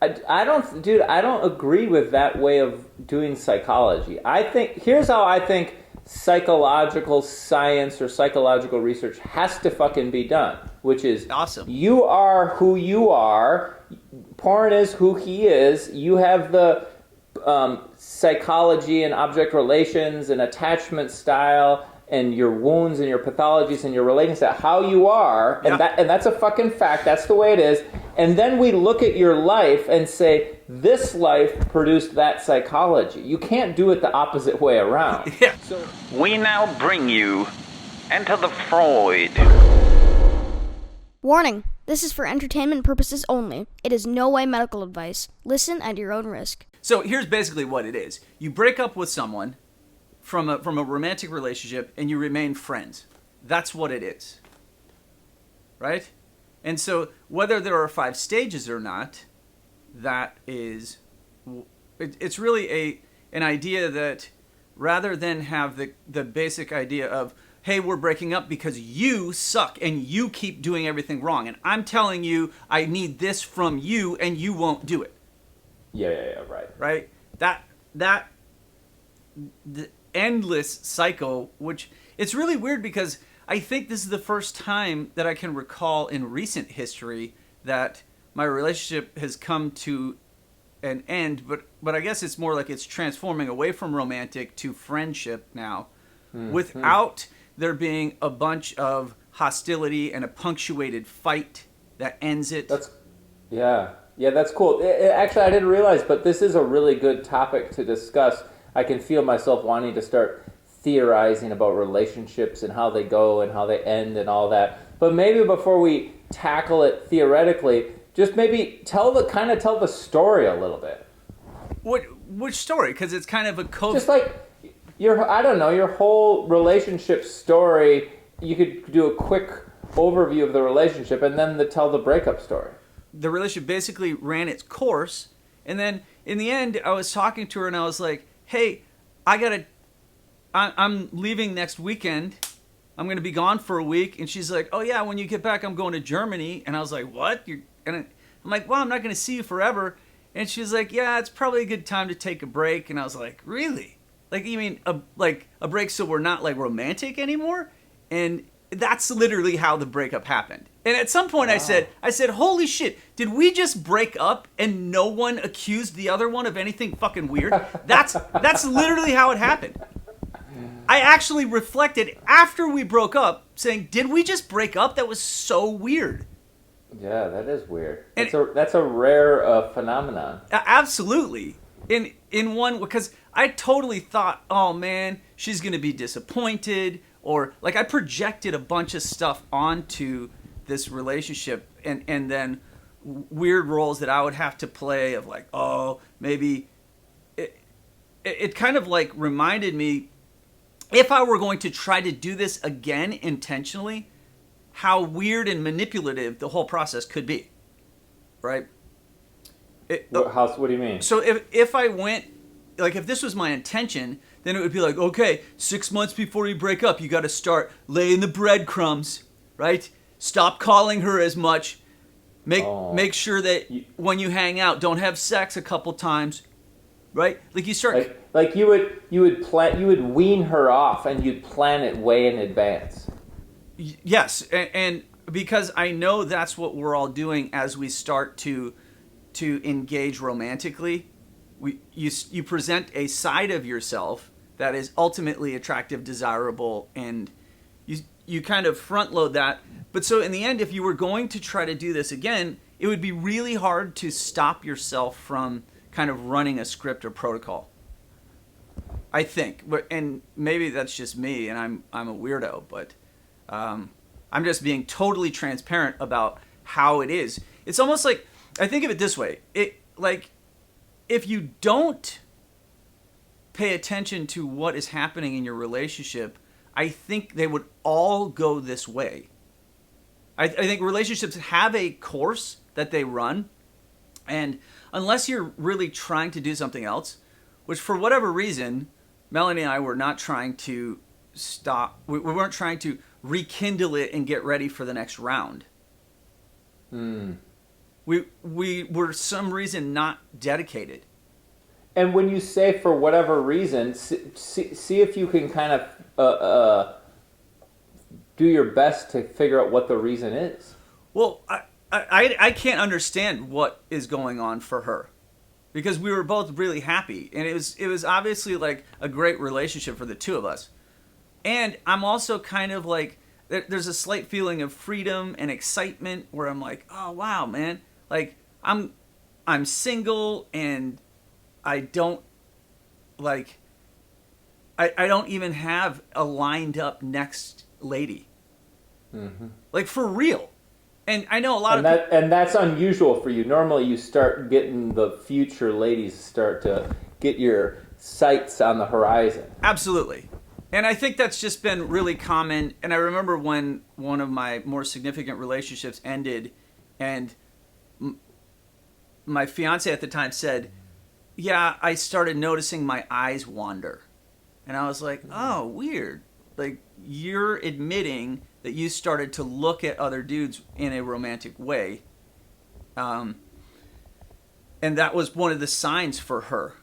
I don't, dude. I don't agree with that way of doing psychology. I think here's how I think psychological science or psychological research has to fucking be done, which is Awesome. you are who you are. Porn is who he is. You have the psychology and object relations and attachment style and your wounds and your pathologies and your relating to how you are, and that's a fucking fact. That's the way it is. And then we look at your life and say, this life produced that psychology. You can't do it the opposite way around. Yeah. So We now bring you Enter the Freud. Warning, this is for entertainment purposes only. It is no way medical advice. Listen at your own risk. So here's basically what it is. You break up with someone from a romantic relationship and you remain friends. That's what it is. Right? And so whether there are 5 stages or not, that is, it's really an idea that rather than have the basic idea of, hey, we're breaking up because you suck and you keep doing everything wrong, and I'm telling you I need this from you and you won't do it. yeah, right. Right? The endless cycle, which it's really weird because I think this is the first time that I can recall in recent history that my relationship has come to an end, but I guess it's more like it's transforming away from romantic to friendship now, without there being a bunch of hostility and a punctuated fight that ends it. Yeah, that's cool. Actually, I didn't realize, but this is a really good topic to discuss. I can feel myself wanting to start theorizing about relationships and how they go and how they end and all that. But maybe before we tackle it theoretically, just maybe tell the story a little bit. Which story? Because it's kind of a Just like your whole relationship story. You could do a quick overview of the relationship and then tell the breakup story. The relationship basically ran its course, and then in the end, I was talking to her and I was like, "Hey, I'm leaving next weekend. I'm going to be gone for a week." And she's like, "Oh yeah, when you get back, I'm going to Germany." And I was like, "What?" I'm like, "Well, I'm not going to see you forever." And she's like, "Yeah, it's probably a good time to take a break." And I was like, "Really? Like, you mean a break so we're not like romantic anymore?" And that's literally how the breakup happened. And at some point, wow. I said, "Holy shit! Did we just break up and no one accused the other one of anything fucking weird?" That's literally how it happened. I actually reflected after we broke up, saying, "Did we just break up? That was so weird." Yeah, that is weird. That's a rare phenomenon. Absolutely. In one, because I totally thought, "Oh man, she's gonna be disappointed," or like I projected a bunch of stuff onto this relationship, and then weird roles that I would have to play of like, oh, maybe it kind of like reminded me, if I were going to try to do this again intentionally, how weird and manipulative the whole process could be, right? What do you mean? So if I went, like if this was my intention, then it would be like, okay, 6 months before you break up, you got to start laying the breadcrumbs, right? Stop calling her as much. Make sure that when you hang out, don't have sex a couple times, right? Like you start like you would wean her off, and you'd plan it way in advance. Yes, and because I know that's what we're all doing as we start to engage romantically. You present a side of yourself that is ultimately attractive, desirable, and you kind of front load that. But so in the end, if you were going to try to do this again, it would be really hard to stop yourself from kind of running a script or protocol, I think. And maybe that's just me, and I'm a weirdo, but I'm just being totally transparent about how it is. It's almost like, I think of it this way. If you don't pay attention to what is happening in your relationship, I think they would all go this way. I think relationships have a course that they run, and unless you're really trying to do something else, which for whatever reason, Melanie and I were not trying to stop. We weren't trying to rekindle it and get ready for the next round. we were some reason not dedicated. And when you say for whatever reason, see if you can kind of do your best to figure out what the reason is. Well, I can't understand what is going on for her, because we were both really happy, and it was obviously like a great relationship for the two of us. And I'm also kind of like, there's a slight feeling of freedom and excitement where I'm like, oh wow, man, like I'm single, and I don't like I don't even have a lined up next lady. Mm-hmm. Like for real. And I know a lot and that's unusual for you. Normally you start getting the future ladies start to get your sights on the horizon. Absolutely. And I think that's just been really common. And I remember when one of my more significant relationships ended, and my fiance at the time said, yeah, I started noticing my eyes wander. And I was like, oh, weird. Like, you're admitting that you started to look at other dudes in a romantic way. And that was one of the signs for her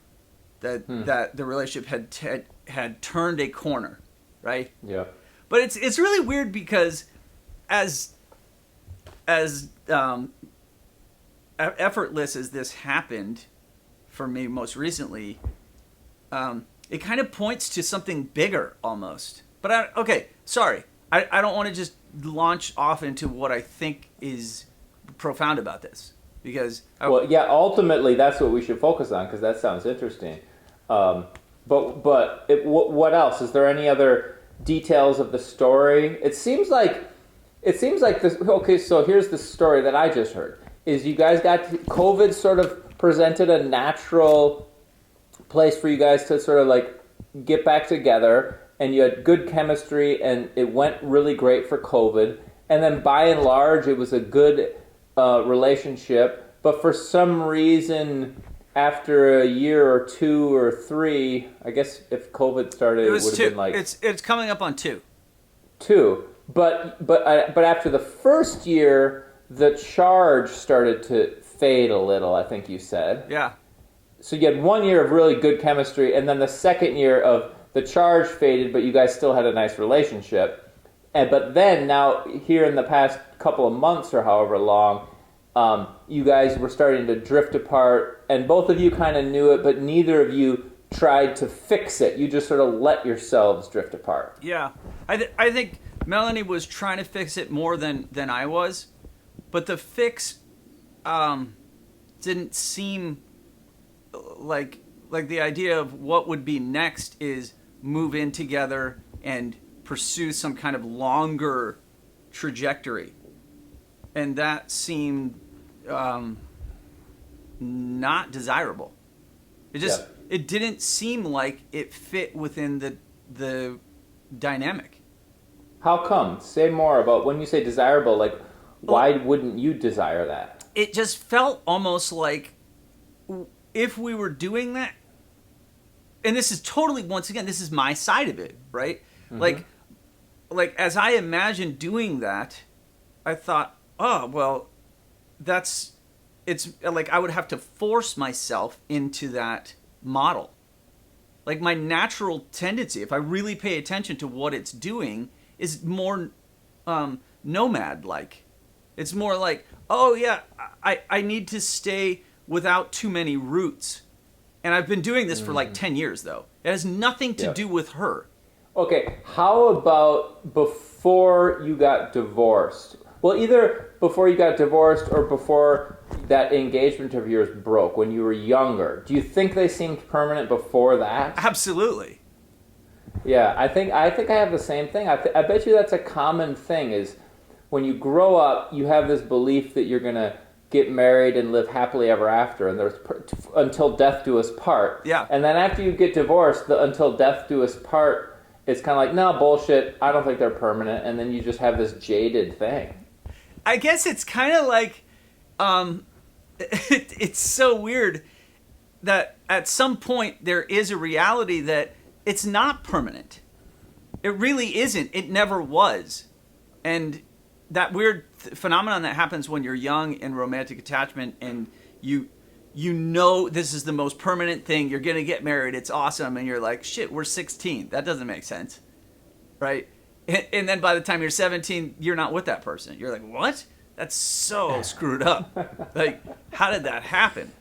that the relationship had turned a corner, right? Yeah. But it's really weird because as effortless as this happened for me most recently, it kind of points to something bigger almost. But I don't want to just launch off into what I think is profound about this, because ultimately that's what we should focus on, because that sounds interesting. What else? Is there any other details of the story? It seems like this. Okay, so here's the story that I just heard. Is you guys got COVID sort of presented a natural place for you guys to sort of like get back together, and you had good chemistry, and it went really great for COVID. And then by and large, it was a good relationship. But for some reason, after a year or two or three, I guess if COVID started, it would have been like it's coming up on two. But after the first year, the charge started to fade a little, I think you said. Yeah. So you had 1 year of really good chemistry, and then the second year of the charge faded, but you guys still had a nice relationship. But then now, here in the past couple of months or however long, you guys were starting to drift apart, and both of you kind of knew it, but neither of you tried to fix it. You just sort of let yourselves drift apart. Yeah. I think Melanie was trying to fix it more than I was, but the fix didn't seem like the idea of what would be next is move in together and pursue some kind of longer trajectory. And that seemed not desirable. It didn't seem like it fit within the dynamic. How come? Say more about when you say desirable, like why wouldn't you desire that? It just felt almost like if we were doing that, and this is totally, once again, this is my side of it, right? Mm-hmm. Like as I imagined doing that, I thought, oh, well, it's like I would have to force myself into that model. Like my natural tendency, if I really pay attention to what it's doing, is more nomad-like. It's more like, oh yeah, I need to stay without too many roots. And I've been doing this for like 10 years, though. It has nothing to do with her. Okay, how about before you got divorced? Well, either before you got divorced or before that engagement of yours broke, when you were younger. Do you think they seemed permanent before that? Absolutely. Yeah, I think I have the same thing. I bet you that's a common thing, is when you grow up, you have this belief that you're going to get married and live happily ever after, and there's until death do us part. Yeah. And then after you get divorced, the until death do us part is kind of like, no, bullshit, I don't think they're permanent, and then you just have this jaded thing. I guess it's kind of like, it's so weird that at some point there is a reality that it's not permanent. It really isn't. It never was. And that weird phenomenon that happens when you're young in romantic attachment, and you know this is the most permanent thing. You're gonna get married. It's awesome, and you're like, shit, we're 16. That doesn't make sense, right? And then by the time you're 17, you're not with that person. You're like, what? That's so screwed up. Like, how did that happen?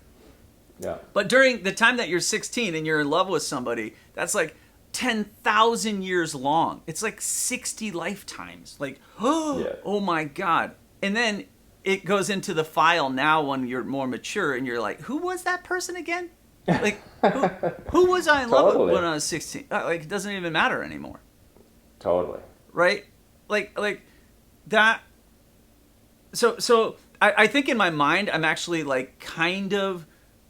Yeah. But during the time that you're 16 and you're in love with somebody, that's like 10,000 years long. It's like 60 lifetimes. Like, oh my God. And then it goes into the file now when you're more mature and you're like, who was that person again? Like, who was I in love with when I was 16? Like, it doesn't even matter anymore. Totally. Right? Like that. So I think in my mind, I'm actually like kind of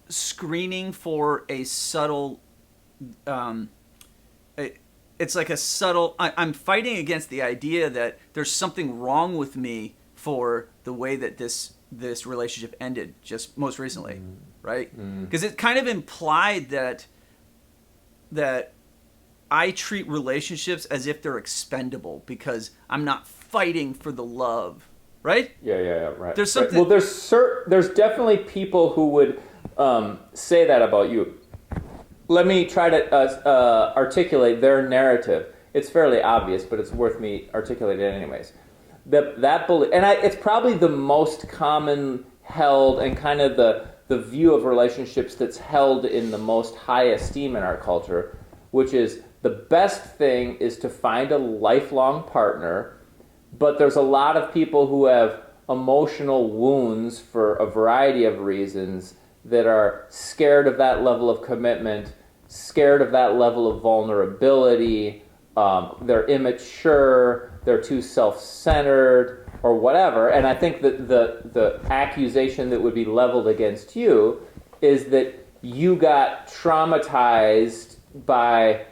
screening for a subtle, it's like a subtle, I'm fighting against the idea that there's something wrong with me for the way that this relationship ended just most recently, right? Because it kind of implied that I treat relationships as if they're expendable because I'm not fighting for the love, right? Yeah, right. There's something. Right. Well, there's definitely people who would say that about you. Let me try to articulate their narrative. It's fairly obvious, but it's worth me articulating it anyways. That belief, and it's probably the most common held and kind of the view of relationships that's held in the most high esteem in our culture, which is the best thing is to find a lifelong partner, but there's a lot of people who have emotional wounds for a variety of reasons that are scared of that level of commitment, scared of that level of vulnerability, they're immature, they're too self-centered, or whatever. And I think that the accusation that would be leveled against you is that you got traumatized by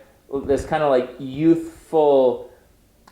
this kind of like youthful,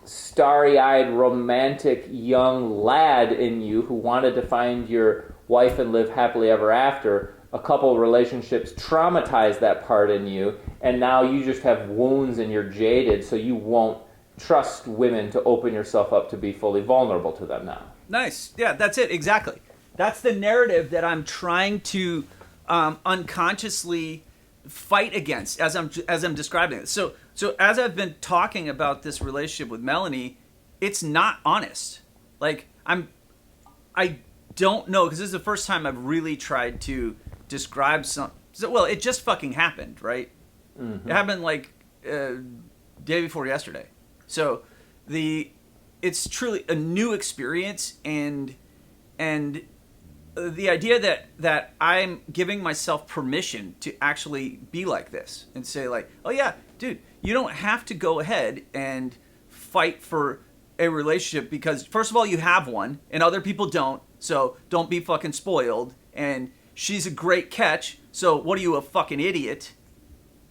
starry-eyed, romantic young lad in you who wanted to find your wife and live happily ever after. A couple relationships traumatized that part in you, and now you just have wounds and you're jaded, so you won't trust women to open yourself up to be fully vulnerable to them now. Nice. Yeah, that's it. Exactly. That's the narrative that I'm trying to unconsciously fight against as I'm describing it. So as I've been talking about this relationship with Melanie, it's not honest. Like I don't know, because this is the first time I've really tried to describe well, it just fucking happened, right? Mm-hmm. It happened like day before yesterday. So it's truly a new experience, and the idea that I'm giving myself permission to actually be like this and say like, oh yeah, dude, you don't have to go ahead and fight for a relationship because first of all, you have one and other people don't. So don't be fucking spoiled. And she's a great catch. So what are you, a fucking idiot?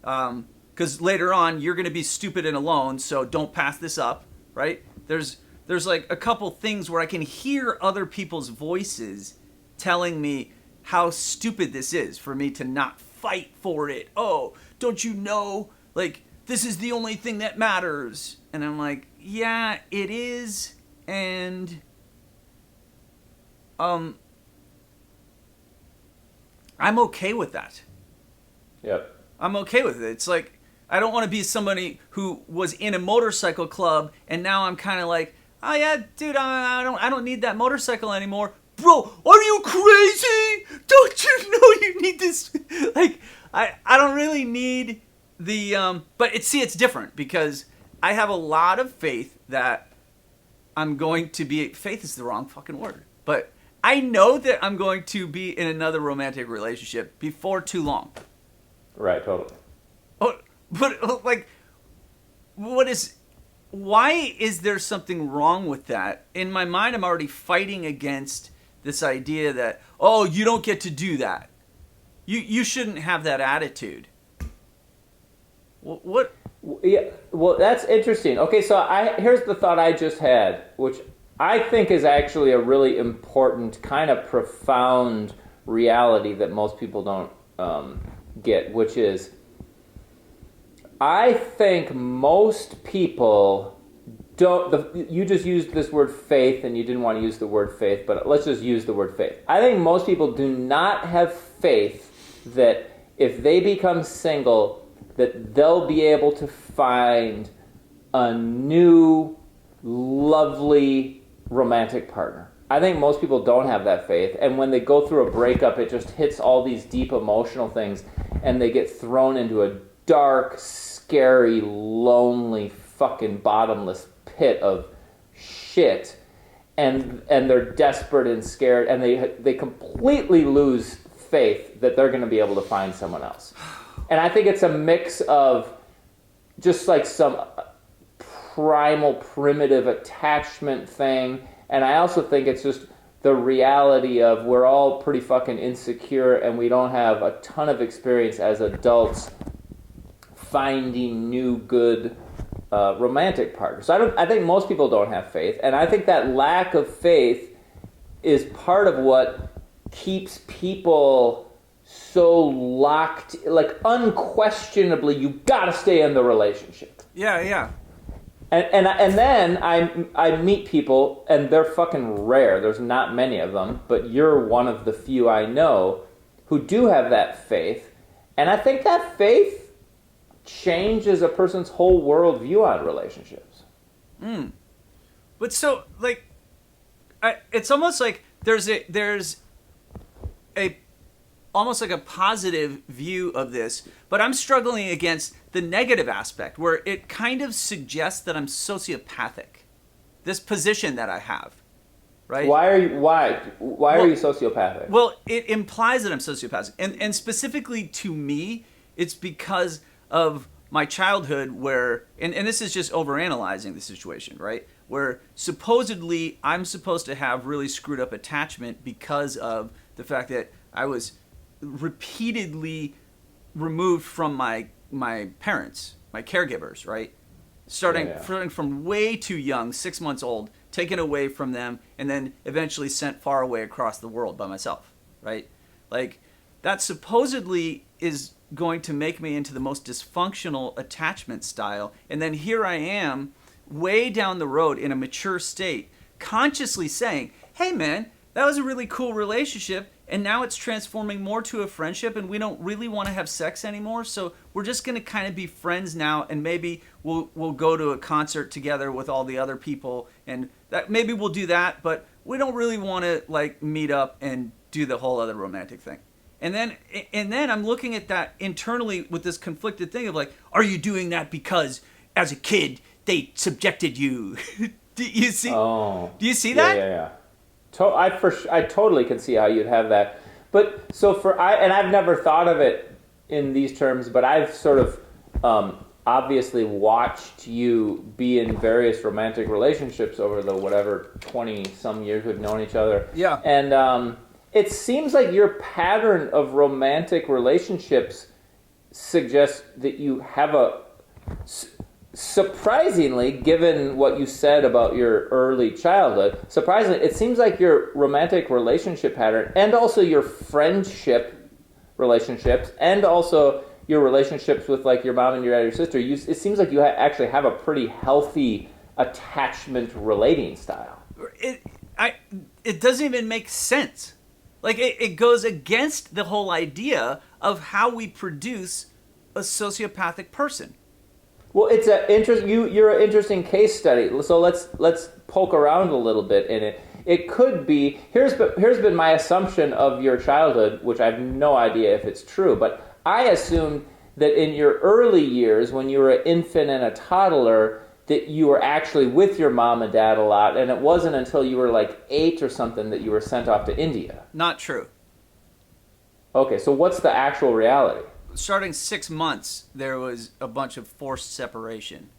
Because later on you're going to be stupid and alone. So don't pass this up, right? There's like a couple things where I can hear other people's voices telling me how stupid this is for me to not fight for it. Oh, don't you know? Like, this is the only thing that matters. And I'm like, yeah, it is. And I'm okay with that. Yep. I'm okay with it. It's like, I don't want to be somebody who was in a motorcycle club and now I'm kind of like, oh yeah, dude, I don't need that motorcycle anymore. Bro, are you crazy? Don't you know you need this? Like, I don't really need the, but it's different because I have a lot of faith that I'm going to be, faith is the wrong fucking word, but I know that I'm going to be in another romantic relationship before too long. Right, totally. Oh, but like, why is there something wrong with that? In my mind, I'm already fighting against this idea that, oh, you don't get to do that. You shouldn't have that attitude. What? Yeah, well, that's interesting. Okay, so here's the thought I just had, which I think is actually a really important, kind of profound reality that most people don't get, which is, I think most people you just used this word faith, and you didn't want to use the word faith, but let's just use the word faith. I think most people do not have faith that if they become single, that they'll be able to find a new, lovely, romantic partner. I think most people don't have that faith, and when they go through a breakup, it just hits all these deep emotional things, and they get thrown into a dark, scary, lonely, fucking bottomless pit of shit, and they're desperate and scared, and they completely lose faith that they're going to be able to find someone else. And I think it's a mix of just like some primal, primitive attachment thing, and I also think it's just the reality of we're all pretty fucking insecure, and we don't have a ton of experience as adults finding new, good romantic partners. So I think most people don't have faith, and I think that lack of faith is part of what keeps people so locked, like unquestionably, you gotta stay in the relationship. Yeah. And then I meet people, and they're fucking rare. There's not many of them, but you're one of the few I know who do have that faith. And I think that faith changes a person's whole worldview on relationships. But so, like, it's almost like there's a almost like a positive view of this, but I'm struggling against the negative aspect where it kind of suggests that I'm sociopathic. This position that I have, right? Why are you sociopathic? Well, it implies that I'm sociopathic, and specifically to me, it's because of my childhood where, and this is just overanalyzing the situation, right? Where supposedly I'm supposed to have really screwed up attachment because of the fact that I was repeatedly removed from my parents, my caregivers, right? Starting from way too young, 6 months old, taken away from them, and then eventually sent far away across the world by myself, right? Like, that supposedly is going to make me into the most dysfunctional attachment style, and then here I am, way down the road in a mature state, consciously saying, hey man, that was a really cool relationship, and now it's transforming more to a friendship, and we don't really want to have sex anymore, so we're just going to kind of be friends now, and maybe we'll go to a concert together with all the other people, and that maybe we'll do that, but we don't really want to like meet up and do the whole other romantic thing. And then I'm looking at that internally with this conflicted thing of like, are you doing that because as a kid they subjected you? Do you see? Oh, do you see that? Yeah. I totally can see how you'd have that. But so I've never thought of it in these terms, but I've sort of obviously watched you be in various romantic relationships over the whatever 20 some years we've known each other. Yeah. And it seems like your pattern of romantic relationships suggests that you have surprisingly, given what you said about your early childhood, surprisingly, it seems like your romantic relationship pattern and also your friendship relationships and also your relationships with like your mom and your dad and your sister, it seems like you actually have a pretty healthy attachment relating style. It doesn't even make sense. Like, it goes against the whole idea of how we produce a sociopathic person. Well, it's you're an interesting case study. So let's poke around a little bit in it. It could be here's been my assumption of your childhood, which I have no idea if it's true, but I assumed that in your early years, when you were an infant and a toddler, that you were actually with your mom and dad a lot, and it wasn't until you were like 8 or something that you were sent off to India. Not true. Okay, so what's the actual reality? Starting 6 months, there was a bunch of forced separation.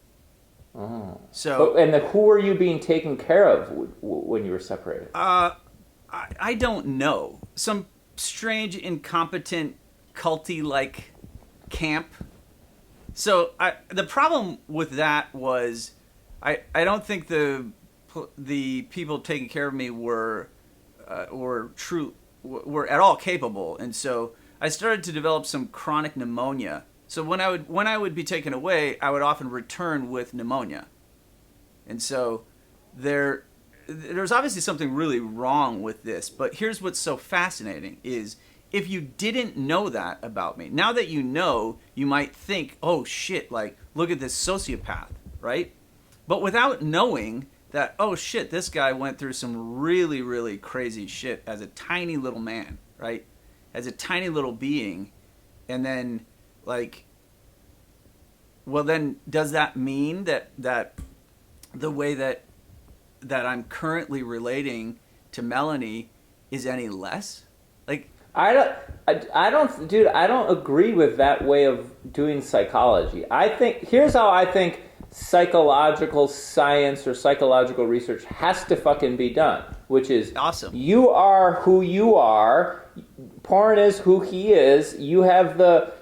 Oh. So, who were you being taken care of when you were separated? I don't know. Some strange, incompetent, culty-like camp. So the problem with that was I don't think the people taking care of me were at all capable, and so I started to develop some chronic pneumonia. So when I would be taken away, I would often return with pneumonia, And so there's obviously something really wrong with this. But here's what's so fascinating is if you didn't know that about me, now that you know, you might think, oh shit, like, look at this sociopath, right? But without knowing that, oh shit, this guy went through some really, really crazy shit as a tiny little man, right? As a tiny little being. And then, like, well, then does that mean that the way that I'm currently relating to Melanie is any less? Like, I don't agree with that way of doing psychology. Here's how I think psychological science or psychological research has to fucking be done, which is awesome. You are who you are. Porn is who he is. You have the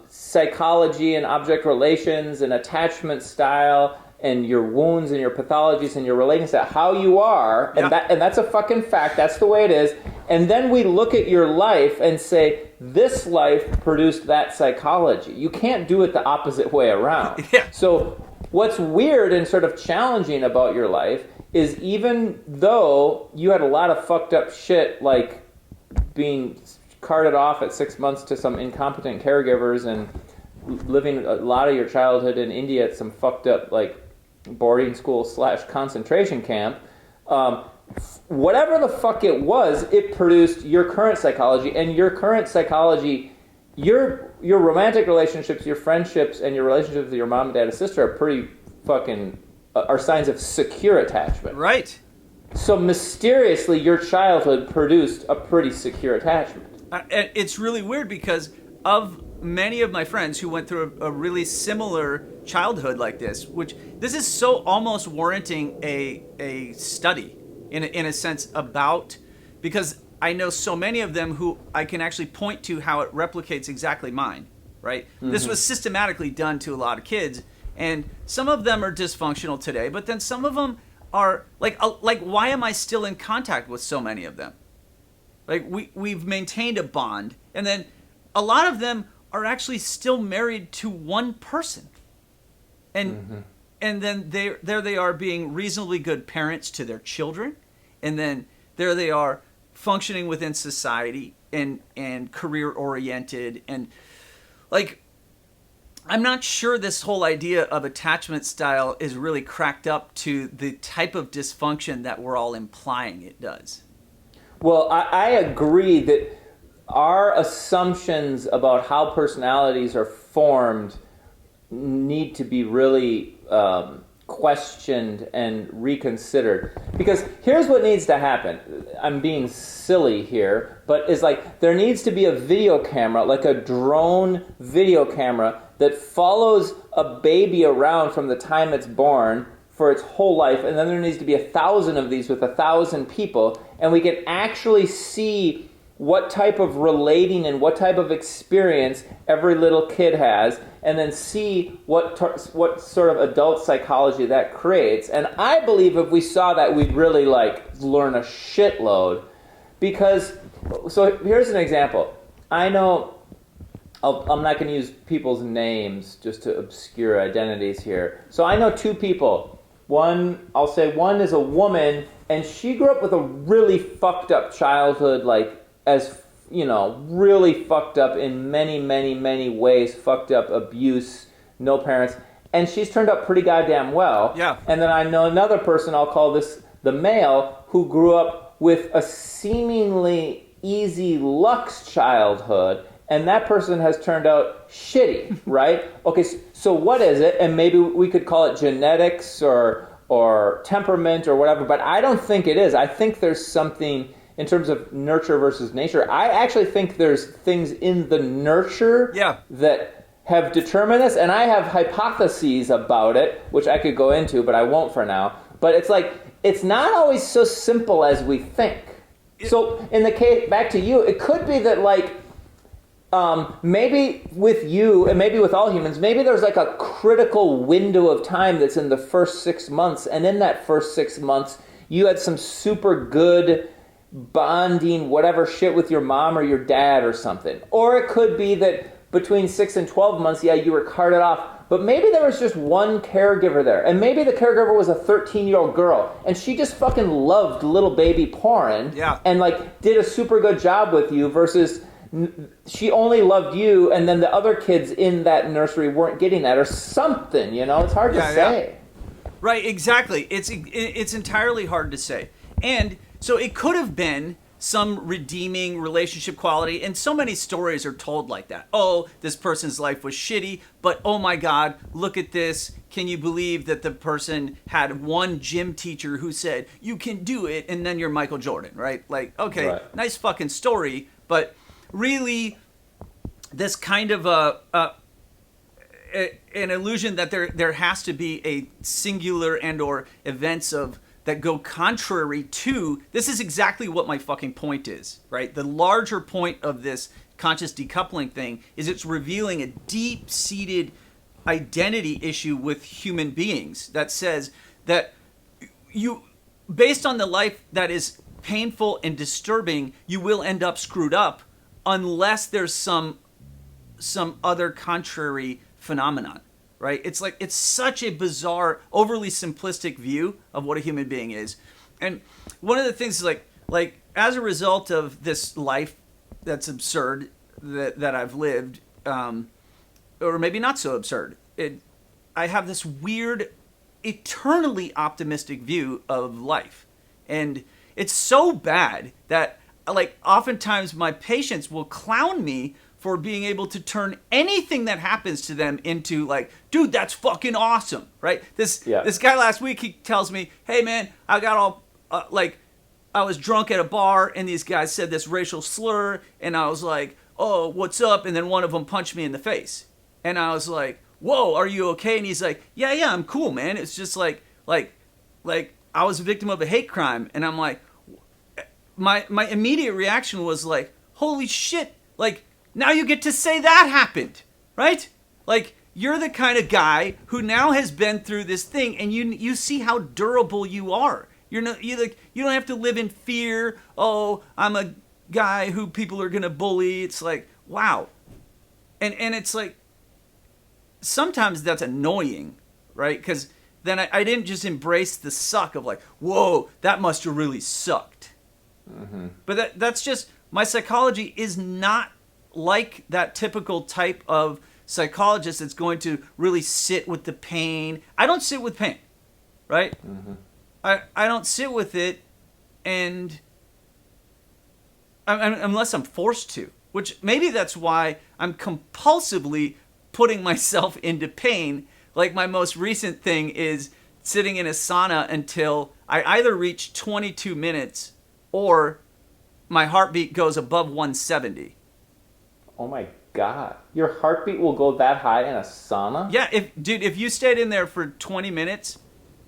psychology and object relations and attachment style and your wounds and your pathologies and your relating to how you are, and that's a fucking fact. That's the way it is. And then we look at your life and say, this life produced that psychology. You can't do it the opposite way around. Yeah. So what's weird and sort of challenging about your life is even though you had a lot of fucked up shit, like being carted off at 6 months to some incompetent caregivers and living a lot of your childhood in India at some fucked up, like, boarding school / concentration camp, whatever the fuck it was, it produced your current psychology. And your current psychology, your romantic relationships, your friendships, and your relationships with your mom and dad and sister are pretty fucking are signs of secure attachment. Right. So mysteriously, your childhood produced a pretty secure attachment. It's really weird because of many of my friends who went through a really similar childhood like this, which this is so almost warranting a study in a sense about, because I know so many of them who I can actually point to how it replicates exactly mine, right? Mm-hmm. This was systematically done to a lot of kids, and some of them are dysfunctional today, but then some of them are like why am I still in contact with so many of them? Like we've maintained a bond, and then a lot of them are actually still married to one person, and then there they are being reasonably good parents to their children, and then there they are functioning within society and career oriented, and like I'm not sure this whole idea of attachment style is really cracked up to the type of dysfunction that we're all implying it does. Well, I agree that our assumptions about how personalities are formed need to be really questioned and reconsidered. Because here's what needs to happen. I'm being silly here, but it's like there needs to be a video camera, like a drone video camera, that follows a baby around from the time it's born for its whole life, and then there needs to be 1,000 of these with 1,000 people, and we can actually see what type of relating and what type of experience every little kid has, and then see what sort of adult psychology that creates. And I believe if we saw that, we'd really learn a shitload. Because, so here's an example. I know, I'm not going to use people's names just to obscure identities here. So I know two people. I'll say one is a woman, and she grew up with a really fucked up childhood, really fucked up in many, many, many ways, fucked up abuse, no parents, and she's turned out pretty goddamn well. Yeah. And then I know another person, I'll call this the male, who grew up with a seemingly easy lux childhood, and that person has turned out shitty, right? Okay, so what is it? And maybe we could call it genetics or temperament or whatever, but I don't think it is. I think there's something in terms of nurture versus nature. I actually think there's things in the nurture that have determined this, and I have hypotheses about it, which I could go into, but I won't for now. But it's not always so simple as we think. So in the case, back to you, it could be that maybe with you, and maybe with all humans, maybe there's a critical window of time that's in the first 6 months, and in that first 6 months, you had some super good bonding, whatever shit with your mom or your dad or something. Or it could be that between 6 and 12 months, yeah, you were carted off. But maybe there was just one caregiver there. And maybe the caregiver was a 13-year-old girl. And she just fucking loved little baby porn. Yeah. And like did a super good job with you versus she only loved you and then the other kids in that nursery weren't getting that or something, you know? It's hard to say. Right, exactly. It's entirely hard to say. And so it could have been some redeeming relationship quality, and so many stories are told like that. Oh, this person's life was shitty, but oh my God, look at this. Can you believe that the person had one gym teacher who said, you can do it, and then you're Michael Jordan, right? Like, okay, right. Nice fucking story, but really this kind of an illusion that there has to be a singular and or events of that go contrary to, this is exactly what my fucking point is, right? The larger point of this conscious decoupling thing is it's revealing a deep-seated identity issue with human beings that says that you, based on the life that is painful and disturbing, you will end up screwed up unless there's some other contrary phenomenon. Right? It's like, it's such a bizarre, overly simplistic view of what a human being is. And one of the things is like as a result of this life that's absurd that I've lived, or maybe not so absurd, I have this weird, eternally optimistic view of life. And it's so bad that like oftentimes my patients will clown me for being able to turn anything that happens to them into like, dude, that's fucking awesome, right? This guy last week, he tells me, hey man, I got all, I was drunk at a bar and these guys said this racial slur and I was like, oh, what's up? And then one of them punched me in the face. And I was like, whoa, are you okay? And he's like, yeah, I'm cool, man. It's just like I was a victim of a hate crime. And I'm like, my immediate reaction was like, holy shit, like, now you get to say that happened, right? Like, you're the kind of guy who now has been through this thing, and you see how durable you are. You don't have to live in fear. Oh, I'm a guy who people are gonna bully. It's like, wow, and it's like sometimes that's annoying, right? Because then I didn't just embrace the suck of like, whoa, that must have really sucked. Mm-hmm. But that's just, my psychology is not like that typical type of psychologist that's going to really sit with the pain. I don't sit with pain, right? Mm-hmm. I don't sit with it, and unless I'm forced to, which maybe that's why I'm compulsively putting myself into pain. Like my most recent thing is sitting in a sauna until I either reach 22 minutes or my heartbeat goes above 170. Oh my God. Your heartbeat will go that high in a sauna? Yeah, if you stayed in there for 20 minutes,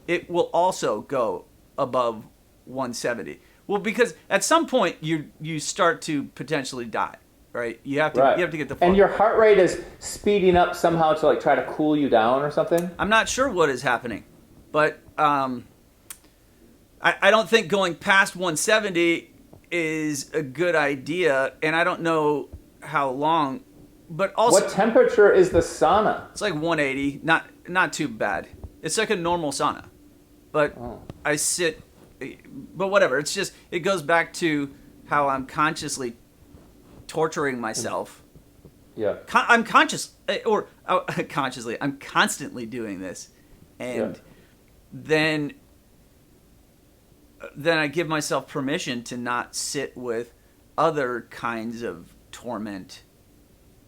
it will also go above 170. Well, because at some point you start to potentially die, right? You have to get the fuck. And your heart rate is speeding up somehow to like try to cool you down or something? I'm not sure what is happening, but I don't think going past 170 is a good idea, and I don't know how long, but also what temperature is the sauna? It's like 180, not too bad. It's like a normal sauna, but I sit, but whatever. It's just, it goes back to how I'm consciously torturing myself. Yeah, I'm conscious, or consciously, I'm constantly doing this, and then I give myself permission to not sit with other kinds of torment.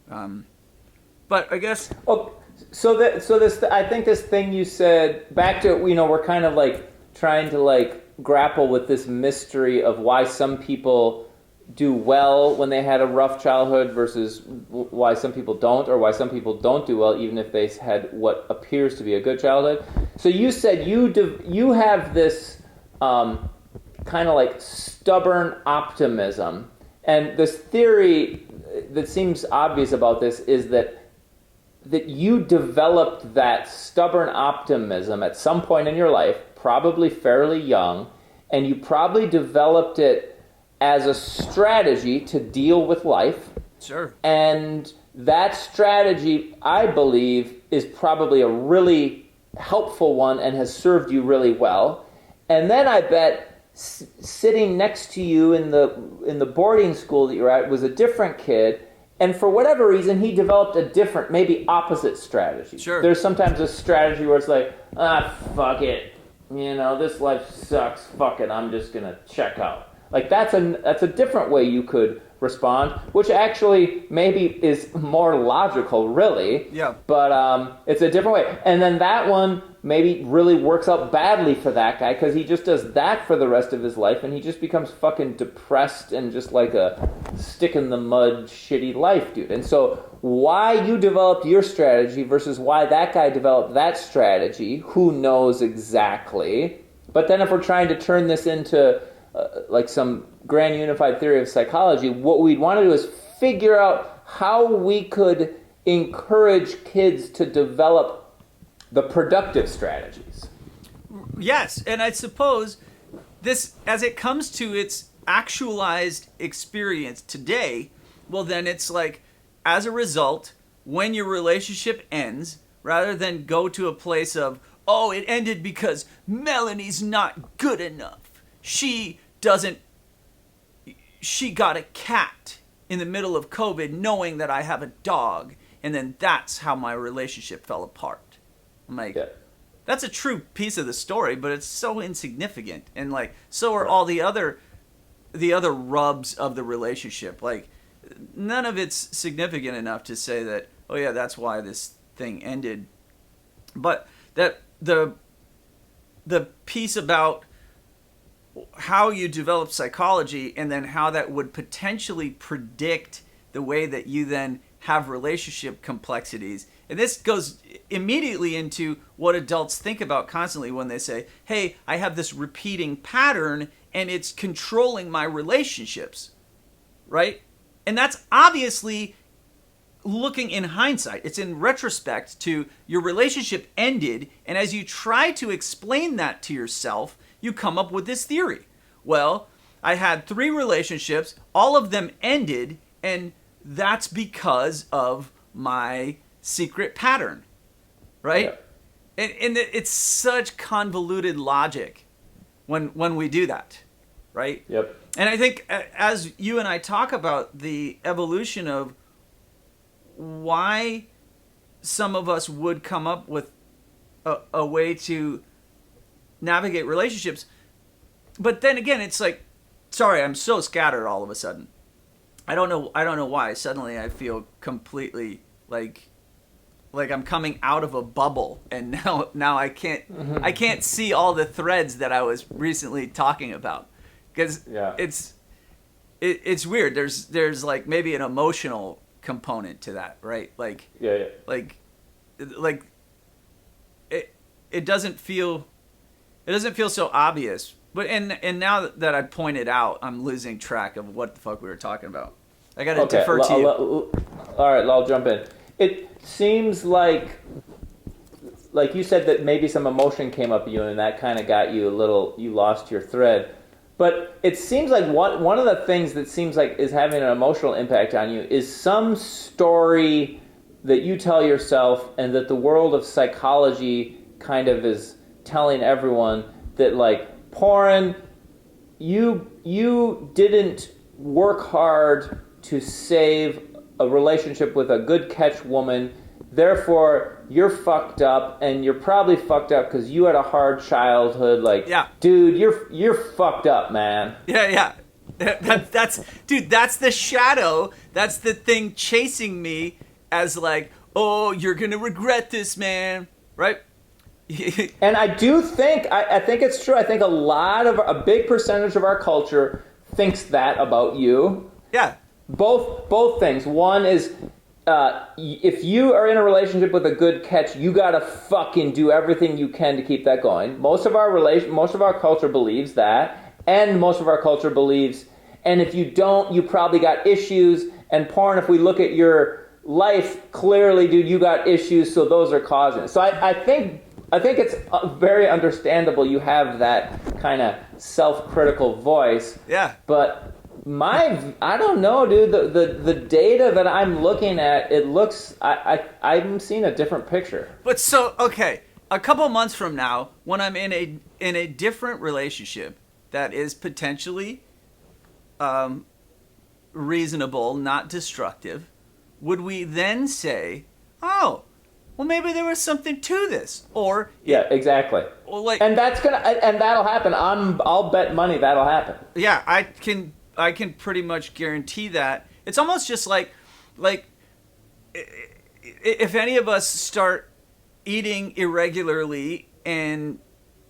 But I guess. Oh, so this I think this thing you said, back to, you know, we're kind of like trying to like grapple with this mystery of why some people do well when they had a rough childhood versus why some people don't, or why some people don't do well even if they had what appears to be a good childhood. So you said you have this kind of like stubborn optimism, and this theory that seems obvious about this is that you developed that stubborn optimism at some point in your life, probably fairly young, and you probably developed it as a strategy to deal with life. Sure. And that strategy, I believe, is probably a really helpful one and has served you really well. And then I bet sitting next to you in the boarding school that you're at was a different kid, and for whatever reason he developed a different, maybe opposite strategy. Sure. There's sometimes a strategy where it's like, fuck it, this life sucks, fuck it, I'm just gonna check out. Like that's a different way you could respond, which actually maybe is more logical, really. Yeah. But it's a different way. And then that one maybe really works out badly for that guy because he just does that for the rest of his life and he just becomes fucking depressed and just like a stick in the mud shitty life, dude. And so why you developed your strategy versus why that guy developed that strategy, who knows exactly. But then if we're trying to turn this into like some grand unified theory of psychology, what we'd want to do is figure out how we could encourage kids to develop the productive strategies. Yes, and I suppose this, as it comes to its actualized experience today, well then it's like, as a result, when your relationship ends, rather than go to a place of, oh, it ended because Melanie's not good enough. She got a cat in the middle of COVID knowing that I have a dog, and then that's how my relationship fell apart. I'm like, that's a true piece of the story, but it's so insignificant. And like, so are all the other rubs of the relationship. Like, none of it's significant enough to say that, oh yeah, that's why this thing ended. But that the piece about how you develop psychology and then how that would potentially predict the way that you then have relationship complexities. And this goes immediately into what adults think about constantly when they say, hey, I have this repeating pattern and it's controlling my relationships, right? And that's obviously looking in hindsight. It's in retrospect to your relationship ended, and as you try to explain that to yourself, you come up with this theory. Well, I had 3 relationships, all of them ended, and that's because of my secret pattern, right? Yeah. And it's such convoluted logic when we do that, right? Yep. And I think as you and I talk about the evolution of why some of us would come up with a way to navigate relationships, but then again, it's like, sorry, I'm so scattered all of a sudden. I don't know why. Suddenly I feel completely like I'm coming out of a bubble, and now I can't see all the threads that I was recently talking about, because it's weird. There's like maybe an emotional component to that, right? Like like it doesn't feel so obvious. But and now that I pointed out, I'm losing track of what the fuck we were talking about. I got to defer to you. All right, I'll jump in. It seems like you said that maybe some emotion came up in you and that kind of got you you lost your thread. But it seems like one of the things that seems like is having an emotional impact on you is some story that you tell yourself and that the world of psychology kind of is telling everyone that, like, Porin, you didn't work hard to save a relationship with a good catch woman, therefore you're fucked up, and you're probably fucked up because you had a hard childhood. Like, dude, you're fucked up, man. Yeah. That's the shadow. That's the thing chasing me as like, oh, you're gonna regret this, man, right? And I do think, I think it's true. I think a big percentage of our culture thinks that about you. Yeah. Both things. One is, if you are in a relationship with a good catch, you gotta fucking do everything you can to keep that going. Most of our culture believes that, and most of our culture believes, and if you don't, you probably got issues. And Porn, if we look at your life, clearly, dude, you got issues, so those are causing it. So I think it's very understandable you have that kind of self-critical voice. Yeah. But I don't know, dude. The data that I'm looking at, it looks, I'm seeing a different picture. But so, okay, a couple months from now, when I'm in a different relationship that is potentially reasonable, not destructive, would we then say, oh, well, maybe there was something to this? Or yeah, exactly. Or like, and that'll happen. I'll bet money that'll happen. Yeah, I can pretty much guarantee that. It's almost just like if any of us start eating irregularly and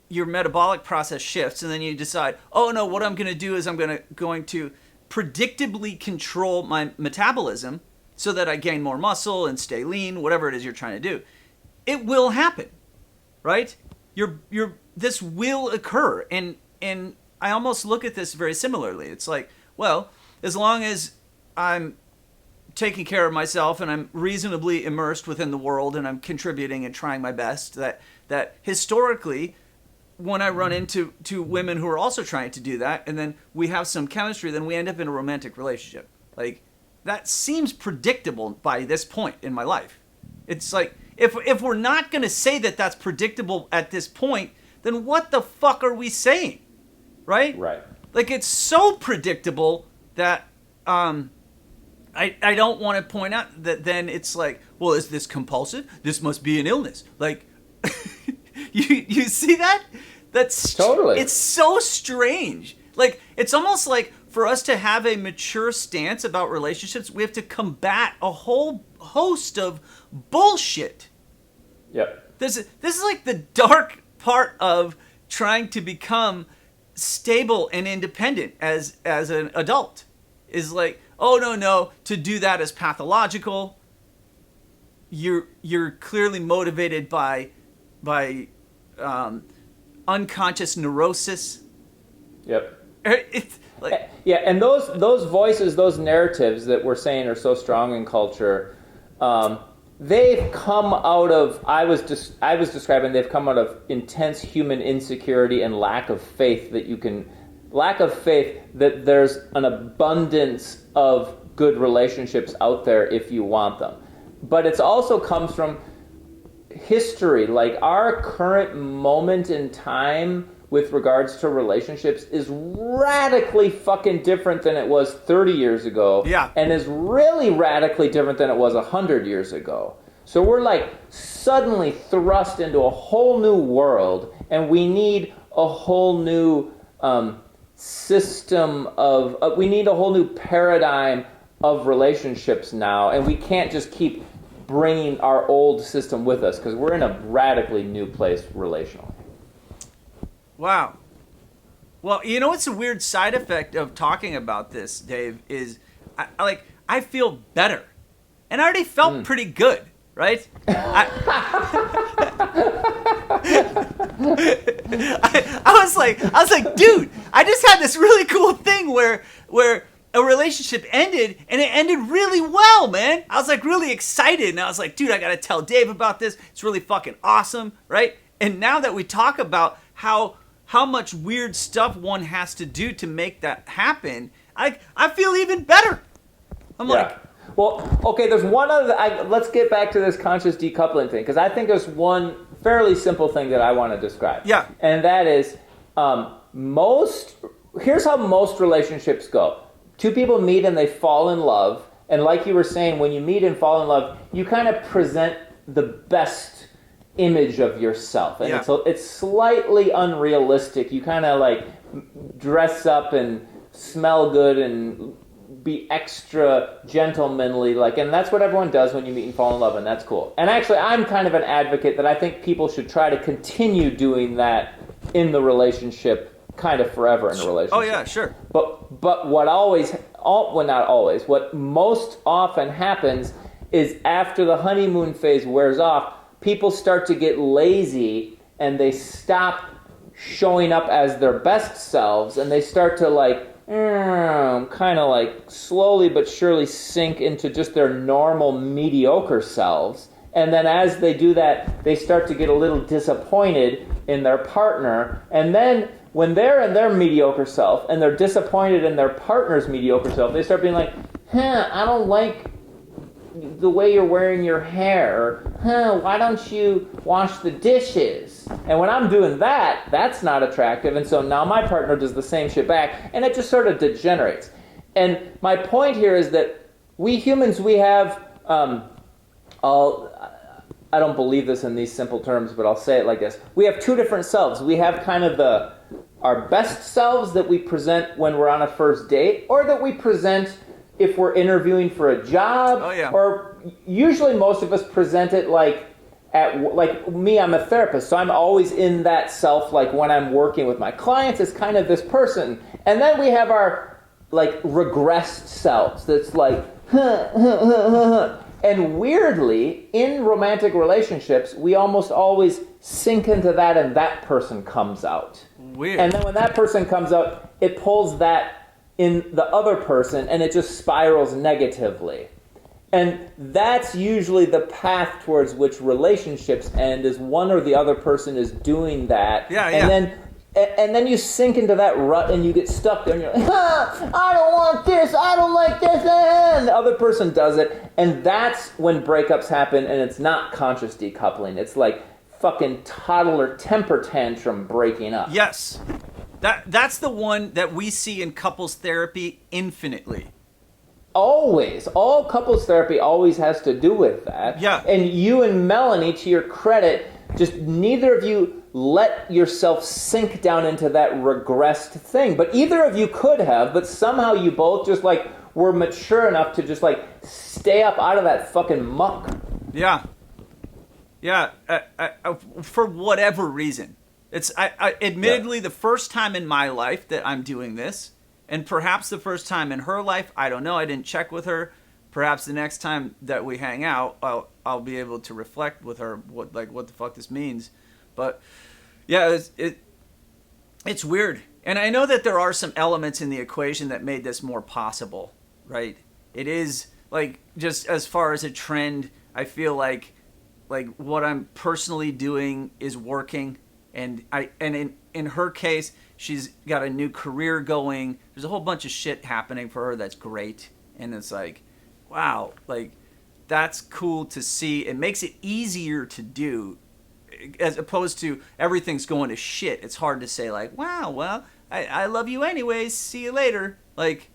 your metabolic process shifts, and then you decide, oh no, what I'm going to do is I'm going to predictably control my metabolism so that I gain more muscle and stay lean, whatever it is you're trying to do. It will happen, right? This will occur, and I almost look at this very similarly. It's like, well, as long as I'm taking care of myself and I'm reasonably immersed within the world and I'm contributing and trying my best, that historically, when I run into women who are also trying to do that, and then we have some chemistry, then we end up in a romantic relationship. Like, that seems predictable by this point in my life. It's like, if we're not going to say that that's predictable at this point, then what the fuck are we saying? Right? Right. Like, it's so predictable that I don't want to point out that then it's like, well, is this compulsive? This must be an illness. Like, you see that? That's totally. It's so strange. Like, it's almost like for us to have a mature stance about relationships, we have to combat a whole host of bullshit. Yep. This is like the dark part of trying to become stable and independent as an adult. Is like, oh no, to do that is pathological. You're clearly motivated by unconscious neurosis. Yep. It's like, yeah, and those voices, those narratives that we're saying are so strong in culture, they've come out of, I was describing, they've come out of intense human insecurity and lack of faith that there's an abundance of good relationships out there if you want them. But it also comes from history. Like, our current moment in time with regards to relationships is radically fucking different than it was 30 years ago. Yeah. And is really radically different than it was 100 years ago. So we're like suddenly thrust into a whole new world, and we need a whole new system of, we need a whole new paradigm of relationships now, and we can't just keep bringing our old system with us because we're in a radically new place relationally. Wow. Well, you know what's a weird side effect of talking about this, Dave, is I feel better. And I already felt pretty good, right? I was like, dude, I just had this really cool thing where a relationship ended, and it ended really well, man. I was like really excited, and I was like, dude, I gotta tell Dave about this. It's really fucking awesome, right? And now that we talk about how much weird stuff one has to do to make that happen, I feel even better. I'm like, well, okay, there's one other, let's get back to this conscious decoupling thing, because I think there's one fairly simple thing that I want to describe. Yeah. And that is, here's how most relationships go. Two people meet and they fall in love, and like you were saying, when you meet and fall in love, you kind of present the best image of yourself, and it's slightly unrealistic. You kind of like dress up and smell good and be extra gentlemanly, like, and that's what everyone does when you meet and fall in love, and that's cool. And actually, I'm kind of an advocate that I think people should try to continue doing that in the relationship, kind of forever in a relationship. oh yeah, sure. But what what most often happens is after the honeymoon phase wears off, people start to get lazy and they stop showing up as their best selves, and they start to kind of slowly but surely sink into just their normal mediocre selves. And then as they do that, they start to get a little disappointed in their partner. And then when they're in their mediocre self and they're disappointed in their partner's mediocre self, they start being like, I don't like the way you're wearing your hair. Why don't you wash the dishes? And when I'm doing that, that's not attractive. And so now my partner does the same shit back, and it just sort of degenerates. And my point here is that we humans, we have, I don't believe this in these simple terms, but I'll say it like this. We have two different selves. We have kind of our best selves that we present when we're on a first date, or that we present if we're interviewing for a job. Oh, yeah. Or usually most of us present it like me, I'm a therapist, so I'm always in that self, like when I'm working with my clients, it's kind of this person. And then we have our like regressed selves that's like, and weirdly, in romantic relationships, we almost always sink into that and that person comes out. Weird. And then when that person comes out, it pulls that in the other person and it just spirals negatively. And that's usually the path towards which relationships end, is one or the other person is doing that. Yeah. And then you sink into that rut and you get stuck there and you're like, I don't want this, I don't like this, and the other person does it. And that's when breakups happen, and it's not conscious decoupling. It's like fucking toddler temper tantrum breaking up. Yes. That's the one that we see in couples therapy infinitely. Always. All couples therapy always has to do with that. Yeah. And you and Melanie, to your credit, just neither of you let yourself sink down into that regressed thing. But either of you could have, but somehow you both just like were mature enough to just like stay up out of that fucking muck. Yeah. Yeah. For whatever reason. It's admittedly the first time in my life that I'm doing this, and perhaps the first time in her life. I don't know. I didn't check with her. Perhaps the next time that we hang out, I'll be able to reflect with her what the fuck this means. But yeah, it's weird. And I know that there are some elements in the equation that made this more possible, right? It is like, just as far as a trend, I feel like what I'm personally doing is working. And in her case, she's got a new career going. There's a whole bunch of shit happening for her that's great. And it's like, wow, like that's cool to see. It makes it easier to do, as opposed to everything's going to shit. It's hard to say like, wow, well, I love you anyways. See you later. Like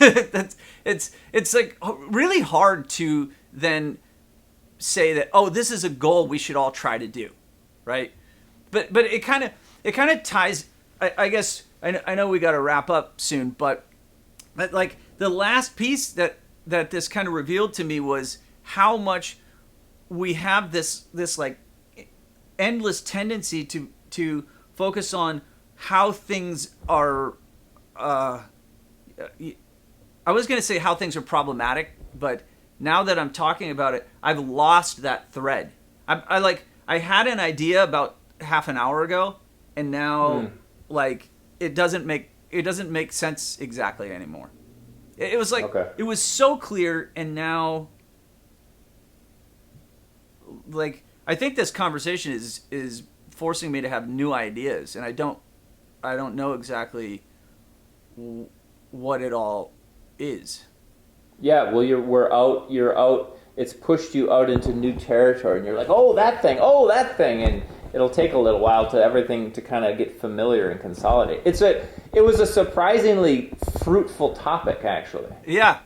it's like really hard to then say that, oh, this is a goal we should all try to do, right? But it kind of ties. I guess I know we got to wrap up soon, but like the last piece that this kind of revealed to me was how much we have this like endless tendency to focus on how things are. I was going to say how things are problematic, but now that I'm talking about it, I've lost that thread. I had an idea about half an hour ago, and now like it doesn't make sense exactly anymore. It was like It was so clear, and now like I think this conversation is forcing me to have new ideas, and I don't know exactly what it all is. Yeah, well, you're out. It's pushed you out into new territory, and you're like, oh, that thing, and it'll take a little while to everything to kind of get familiar and consolidate. It was a surprisingly fruitful topic, actually. Yeah,